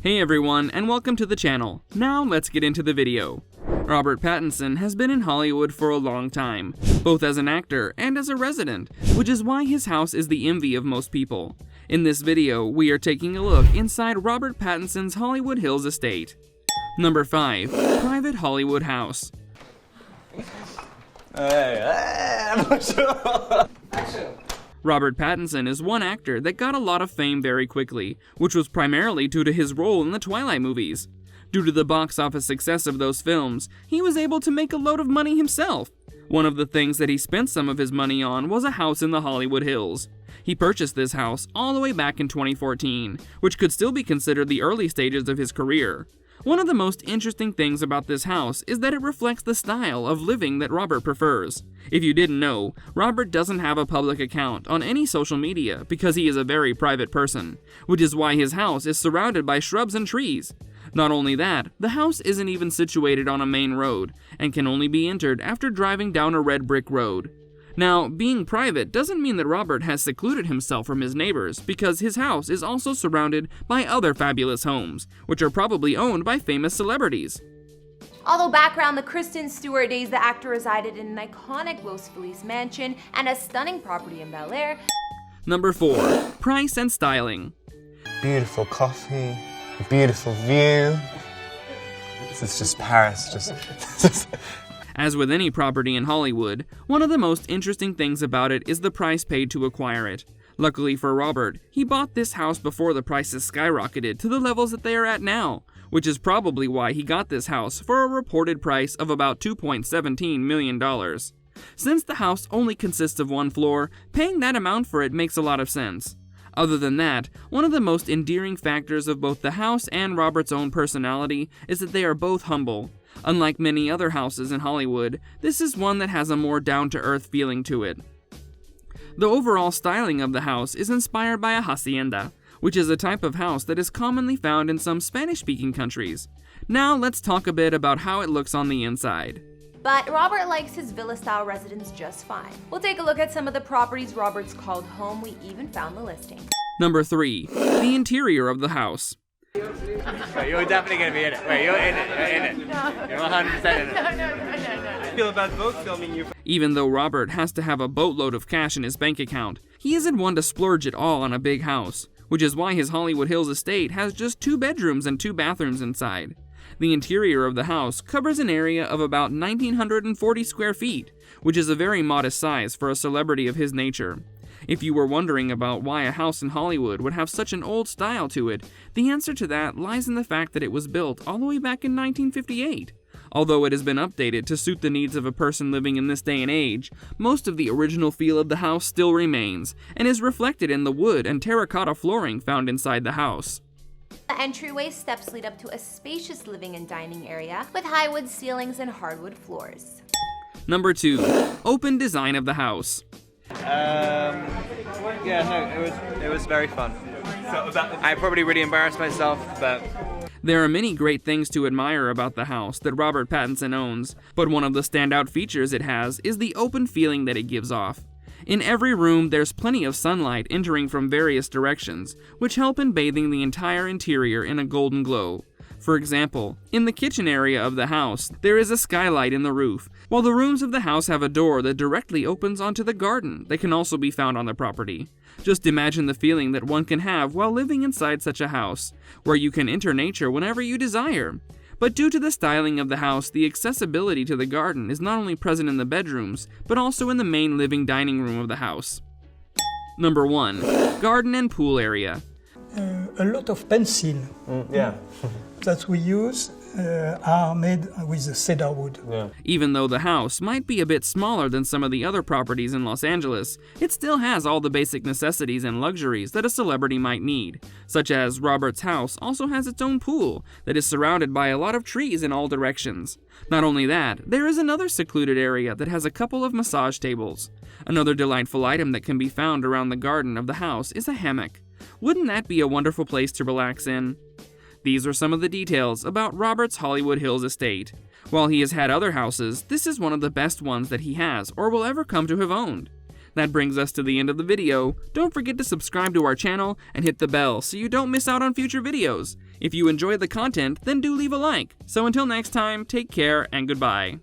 Hey everyone, and welcome to the channel. Now let's get into the video. Robert Pattinson has been in Hollywood for a long time, both as an actor and as a resident, which is why his house is the envy of most people. In this video, we are taking a look inside Robert Pattinson's Hollywood Hills estate. Number 5. Private Hollywood House. I'm not sure. Robert Pattinson is one actor that got a lot of fame very quickly, which was primarily due to his role in the Twilight movies. Due to the box office success of those films, he was able to make a load of money himself. One of the things that he spent some of his money on was a house in the Hollywood Hills. He purchased this house all the way back in 2014, which could still be considered the early stages of his career. One of the most interesting things about this house is that it reflects the style of living that Robert prefers. If you didn't know, Robert doesn't have a public account on any social media because he is a very private person, which is why his house is surrounded by shrubs and trees. Not only that, the house isn't even situated on a main road and can only be entered after driving down a red brick road. Now, being private doesn't mean that Robert has secluded himself from his neighbors, because his house is also surrounded by other fabulous homes, which are probably owned by famous celebrities. Although background, the Kristen Stewart days, the actor resided in an iconic Los Feliz mansion and a stunning property in Bel Air. Number 4. Price and styling. Beautiful coffee, a beautiful view. This is just Paris, just As with any property in Hollywood, one of the most interesting things about it is the price paid to acquire it. Luckily for Robert, he bought this house before the prices skyrocketed to the levels that they are at now, which is probably why he got this house for a reported price of about $2.17 million. Since the house only consists of one floor, paying that amount for it makes a lot of sense. Other than that, one of the most endearing factors of both the house and Robert's own personality is that they are both humble. Unlike many other houses in Hollywood, this is one that has a more down-to-earth feeling to it. The overall styling of the house is inspired by a hacienda, which is a type of house that is commonly found in some Spanish-speaking countries. Now let's talk a bit about how it looks on the inside. But Robert likes his villa-style residence just fine. We'll take a look at some of the properties Robert's called home. We even found the listing. Number 3. The interior of the house. Wait, you're definitely gonna be in it. Wait, you're in it. You're in it. You're 100% in it. I feel about both filming you. Even though Robert has to have a boatload of cash in his bank account, he isn't one to splurge it all on a big house, which is why his Hollywood Hills estate has just 2 bedrooms and 2 bathrooms inside. The interior of the house covers an area of about 1,940 square feet, which is a very modest size for a celebrity of his nature. If you were wondering about why a house in Hollywood would have such an old style to it, the answer to that lies in the fact that it was built all the way back in 1958. Although it has been updated to suit the needs of a person living in this day and age, most of the original feel of the house still remains, and is reflected in the wood and terracotta flooring found inside the house. The entryway steps lead up to a spacious living and dining area with high wood ceilings and hardwood floors. Number 2. Open design of the house. It was very fun. I probably really embarrassed myself, but There are many great things to admire about the house that Robert Pattinson owns, but one of the standout features it has is the open feeling that it gives off. In every room, there's plenty of sunlight entering from various directions, which help in bathing the entire interior in a golden glow. For example, in the kitchen area of the house, there is a skylight in the roof, while the rooms of the house have a door that directly opens onto the garden that can also be found on the property. Just imagine the feeling that one can have while living inside such a house, where you can enter nature whenever you desire. But due to the styling of the house, the accessibility to the garden is not only present in the bedrooms, but also in the main living dining room of the house. Number 1. Garden and pool area. A lot of pencil that we use are made with cedar wood. Even though the house might be a bit smaller than some of the other properties in Los Angeles, it still has all the basic necessities and luxuries that a celebrity might need, such as Robert's house also has its own pool that is surrounded by a lot of trees in all directions. Not only that, there is another secluded area that has a couple of massage tables. Another delightful item that can be found around the garden of the house is a hammock. Wouldn't that be a wonderful place to relax in? These are some of the details about Robert's Hollywood Hills estate. While he has had other houses, this is one of the best ones that he has or will ever come to have owned. That brings us to the end of the video. Don't forget to subscribe to our channel and hit the bell so you don't miss out on future videos. If you enjoyed the content, then do leave a like. So until next time, take care and goodbye.